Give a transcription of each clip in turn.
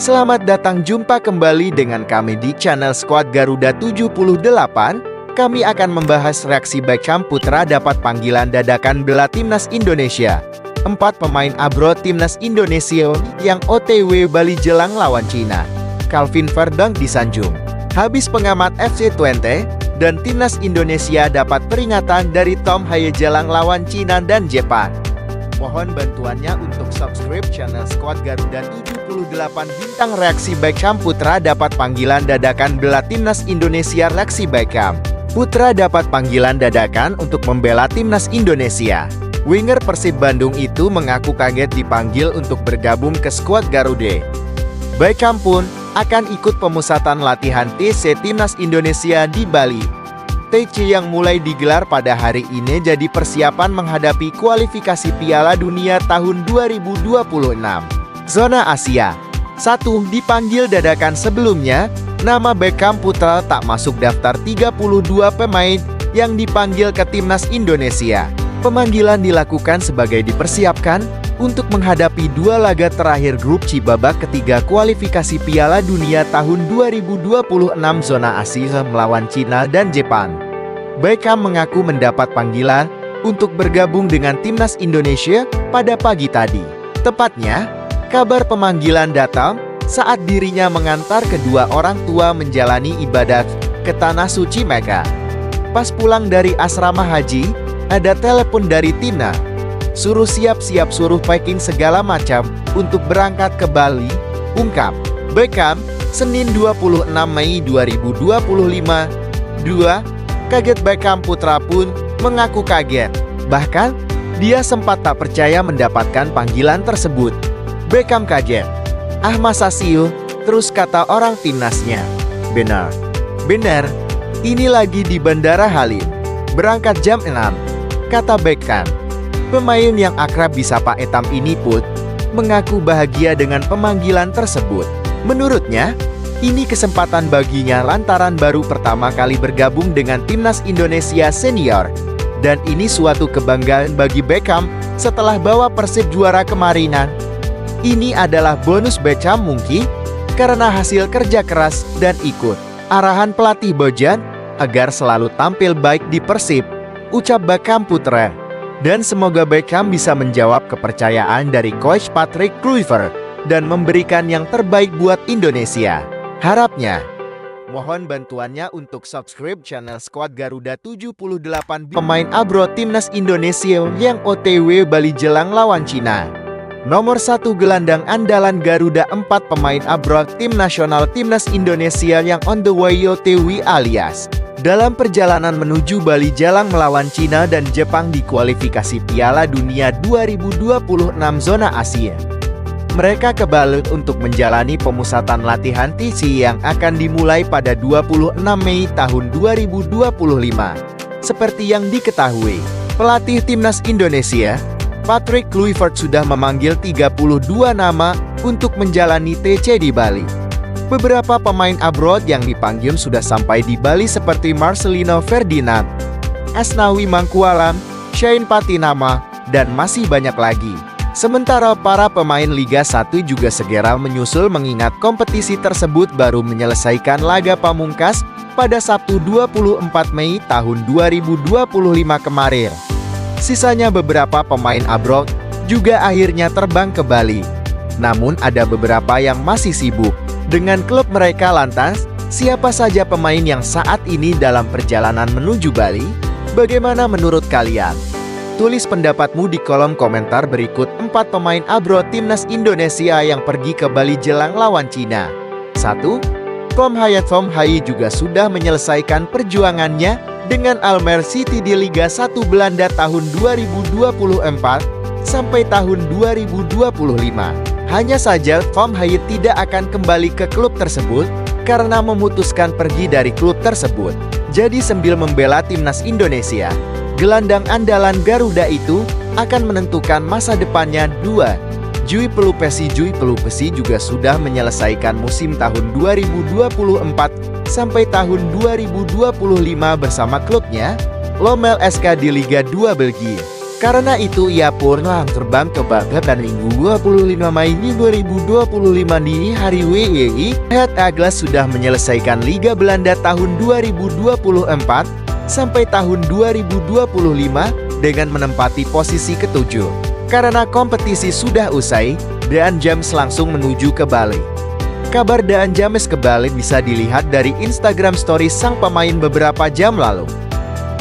Selamat datang jumpa kembali dengan kami di channel Skuad Garuda 78. Kami akan membahas reaksi Beckham Putra dapat panggilan dadakan bela timnas Indonesia. 4 pemain abroad timnas Indonesia yang OTW Bali jelang lawan Cina. Calvin Verdonk disanjung. Habis pengamat FC20 dan timnas Indonesia dapat peringatan dari Tom Haye jelang lawan Cina dan Jepang. Mohon bantuannya untuk subscribe channel Skuad Garuda 78. Bintang reaksi Beckham Putra dapat panggilan dadakan bela timnas Indonesia. Reaksi Beckham Putra dapat panggilan dadakan untuk membela timnas Indonesia. Winger Persib Bandung itu mengaku kaget dipanggil untuk bergabung ke skuad Garuda. Beckham pun akan ikut pemusatan latihan TC Timnas Indonesia di Bali. TC yang mulai digelar pada hari ini jadi persiapan menghadapi kualifikasi Piala Dunia tahun 2026. Zona Asia 1. Dipanggil dadakan. Sebelumnya, nama Beckham Putra tak masuk daftar 32 pemain yang dipanggil ke timnas Indonesia. Pemanggilan dilakukan sebagai dipersiapkan untuk menghadapi 2 laga terakhir grup C babak ketiga kualifikasi Piala Dunia tahun 2026 zona Asia melawan Cina dan Jepang. Beckham mengaku mendapat panggilan untuk bergabung dengan timnas Indonesia pada pagi tadi. Tepatnya, kabar pemanggilan datang saat dirinya mengantar kedua orang tua menjalani ibadat ke Tanah Suci Mekah. Pas pulang dari asrama haji, ada telepon dari Tina. Suruh siap-siap, suruh packing segala macam untuk berangkat ke Bali, ungkap Beckham, Senin 26 Mei 2025. 2. Kaget. Beckham Putra pun mengaku kaget. Bahkan, dia sempat tak percaya mendapatkan panggilan tersebut. Beckham kaget. Ah, masa sih? Terus kata orang timnasnya. Benar. Ini lagi di Bandara Halim. Berangkat jam 6. Kata Beckham. Pemain yang akrab disapa Etam ini pun mengaku bahagia dengan pemanggilan tersebut. Menurutnya, ini kesempatan baginya lantaran baru pertama kali bergabung dengan timnas Indonesia senior. Dan ini suatu kebanggaan bagi Beckham setelah bawa Persib juara kemarinan. Ini adalah bonus Beckham mungkin karena hasil kerja keras dan ikut arahan pelatih Bojan agar selalu tampil baik di Persib, ucap Beckham Putra. Dan semoga Beckham bisa menjawab kepercayaan dari Coach Patrick Kluivert dan memberikan yang terbaik buat Indonesia. Harapnya. Mohon bantuannya untuk subscribe channel Skuad Garuda 78. Pemain abroad timnas Indonesia yang OTW Bali jelang lawan Cina. Nomor 1 gelandang andalan Garuda. 4 pemain abroad tim nasional timnas Indonesia yang on the way OTW alias dalam perjalanan menuju Bali jelang melawan Cina dan Jepang di kualifikasi Piala Dunia 2026 zona Asia. Mereka ke Bali untuk menjalani pemusatan latihan TC yang akan dimulai pada 26 Mei tahun 2025. Seperti yang diketahui, pelatih timnas Indonesia, Patrick Kluivert sudah memanggil 32 nama untuk menjalani TC di Bali. Beberapa pemain abroad yang dipanggil sudah sampai di Bali seperti Marcelino Ferdinand, Asnawi Mangkualam, Shane Patinama, dan masih banyak lagi. Sementara para pemain Liga 1 juga segera menyusul mengingat kompetisi tersebut baru menyelesaikan laga pamungkas pada Sabtu 24 Mei tahun 2025 kemarin. Sisanya beberapa pemain abroad juga akhirnya terbang ke Bali. Namun ada beberapa yang masih sibuk dengan klub mereka. Lantas, siapa saja pemain yang saat ini dalam perjalanan menuju Bali? Bagaimana menurut kalian? Tulis pendapatmu di kolom komentar berikut. 4 pemain abroad timnas Indonesia yang pergi ke Bali jelang lawan Cina. 1. Tom Haye. Tom Haye juga sudah menyelesaikan perjuangannya dengan Almere City di Liga 1 Belanda tahun 2024 sampai tahun 2025. Hanya saja Tom Haye tidak akan kembali ke klub tersebut karena memutuskan pergi dari klub tersebut. Jadi sambil membela timnas Indonesia, gelandang andalan Garuda itu akan menentukan masa depannya. 2. Jui Pelupesi. Jui Pelupesi juga sudah menyelesaikan musim tahun 2024 sampai tahun 2025 bersama klubnya, Lommel SK di Liga 2 Belgia. Karena itu ia pun langsung terbang ke Baghdad dan Minggu 25 Mei 2025 dini hari WII. Head Aglas sudah menyelesaikan Liga Belanda tahun 2024 sampai tahun 2025 dengan menempati posisi ketujuh. Karena kompetisi sudah usai, Daan James langsung menuju ke Bali. Kabar Daan James ke Bali bisa dilihat dari Instagram Stories sang pemain beberapa jam lalu.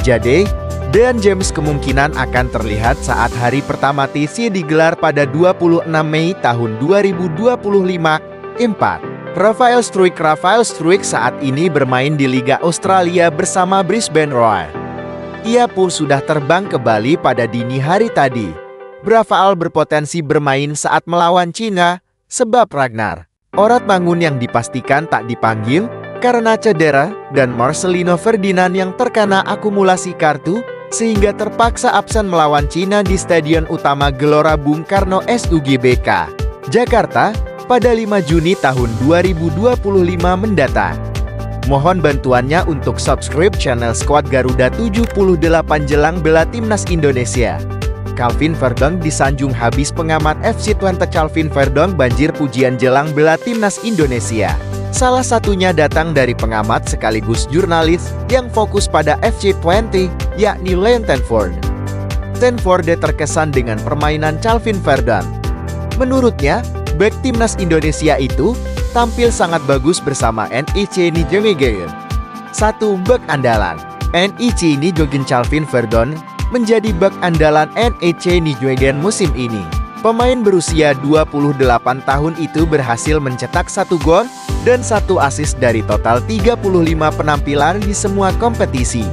Jadi, Daan James kemungkinan akan terlihat saat hari pertama TC digelar pada 26 Mei tahun 2025. 4. Rafael Struijk saat ini bermain di Liga Australia bersama Brisbane Roar. Ia pun sudah terbang ke Bali pada dini hari tadi. Rafael berpotensi bermain saat melawan Cina, sebab Ragnar Oratmangun yang dipastikan tak dipanggil karena cedera, dan Marcelino Ferdinand yang terkena akumulasi kartu, sehingga terpaksa absen melawan Cina di Stadion Utama Gelora Bung Karno SUGBK, Jakarta, pada 5 Juni tahun 2025 mendatang. Mohon bantuannya untuk subscribe channel Skuad Garuda 78 jelang bela Timnas Indonesia. Calvin Verdonk disanjung habis pengamat FC Twente. Calvin Verdonk banjir pujian jelang bela Timnas Indonesia. Salah satunya datang dari pengamat sekaligus jurnalis yang fokus pada FC Twente, yakni Leon Tenford. Tenford terkesan dengan permainan Calvin Verdonk. Menurutnya, bek Timnas Indonesia itu tampil sangat bagus bersama NIC Nijmegen. Satu bek andalan. NIC Nijmegen Calvin Verdonk menjadi bek andalan NIC Nijmegen musim ini. Pemain berusia 28 tahun itu berhasil mencetak 1 gol dan 1 assist dari total 35 penampilan di semua kompetisi.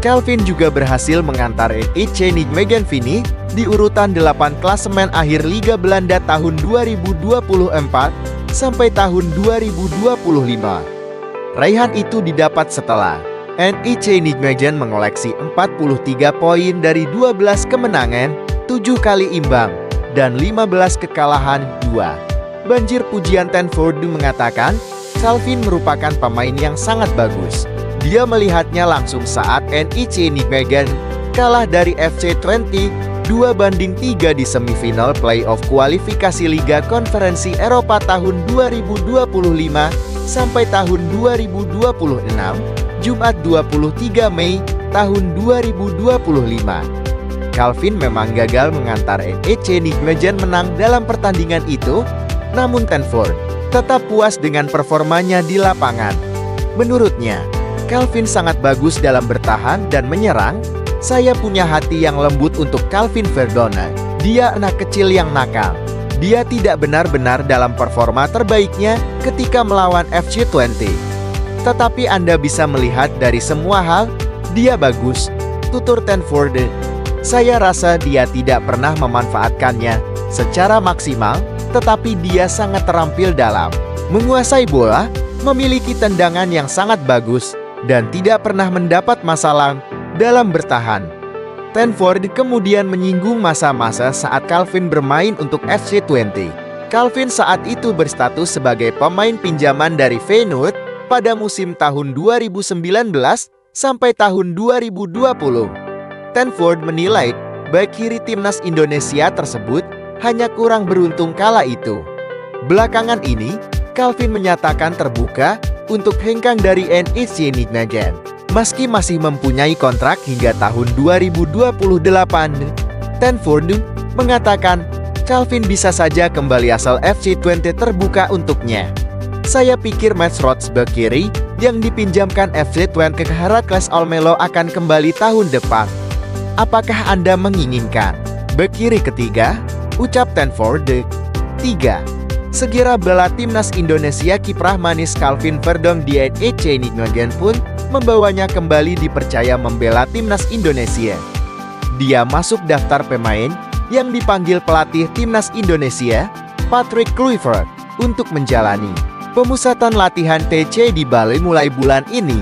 Calvin juga berhasil mengantar NIC Nijmegen finish di urutan 8 klasemen akhir Liga Belanda tahun 2024 sampai tahun 2025. Raihan itu didapat setelah NIC Nijmegen mengoleksi 43 poin dari 12 kemenangan, 7 kali imbang, dan 15 kekalahan 2. Banjir pujian Tenford mengatakan, Calvin merupakan pemain yang sangat bagus. Dia melihatnya langsung saat NIC Nijmegen kalah dari FC Twente 2-3 di semifinal playoff kualifikasi Liga Konferensi Eropa tahun 2025 sampai tahun 2026, Jumat 23 Mei tahun 2025. Calvin memang gagal mengantar NIC Nijmegen menang dalam pertandingan itu, namun Tenford tetap puas dengan performanya di lapangan. Menurutnya, Calvin sangat bagus dalam bertahan dan menyerang. Saya punya hati yang lembut untuk Calvin Verdonk. Dia anak kecil yang nakal. Dia tidak benar-benar dalam performa terbaiknya ketika melawan FC Twente. Tetapi Anda bisa melihat dari semua hal, dia bagus, tutur Tenford. Saya rasa dia tidak pernah memanfaatkannya secara maksimal, tetapi dia sangat terampil dalam menguasai bola, memiliki tendangan yang sangat bagus, dan tidak pernah mendapat masalah dalam bertahan. Tenford kemudian menyinggung masa-masa saat Calvin bermain untuk FC Twente. Calvin saat itu berstatus sebagai pemain pinjaman dari Feyenoord pada musim tahun 2019 sampai tahun 2020. Tenford menilai bek kiri Timnas Indonesia tersebut hanya kurang beruntung kala itu. Belakangan ini, Calvin menyatakan terbuka untuk hengkang dari NIC Nijmegen. Meski masih mempunyai kontrak hingga tahun 2028, Tenford mengatakan Calvin bisa saja kembali asal FC Twente terbuka untuknya. Saya pikir Mats Roth bek kiri yang dipinjamkan FC Twente ke Heracles Almelo akan kembali tahun depan. Apakah Anda menginginkan bek kiri ketiga? Ucap Tenford. 3. Segera bela Timnas Indonesia. Kiprah manis Calvin Verdonk di NIC Nijmegen pun membawanya kembali dipercaya membela Timnas Indonesia. Dia masuk daftar pemain yang dipanggil pelatih Timnas Indonesia, Patrick Kluivert, untuk menjalani pemusatan latihan TC di Bali mulai bulan ini.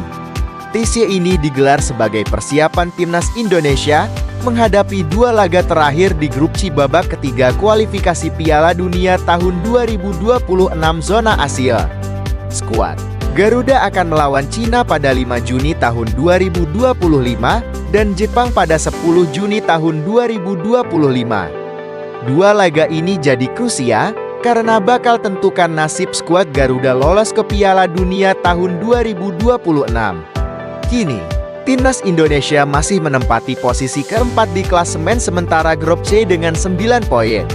TC ini digelar sebagai persiapan Timnas Indonesia menghadapi 2 laga terakhir di grup C babak ketiga kualifikasi Piala Dunia tahun 2026 zona Asia. Skuad Garuda akan melawan Cina pada 5 Juni tahun 2025 dan Jepang pada 10 Juni tahun 2025. Dua laga ini jadi krusial karena bakal tentukan nasib skuad Garuda lolos ke Piala Dunia tahun 2026. Kini, Timnas Indonesia masih menempati posisi keempat di klasemen sementara grup C dengan 9 poin.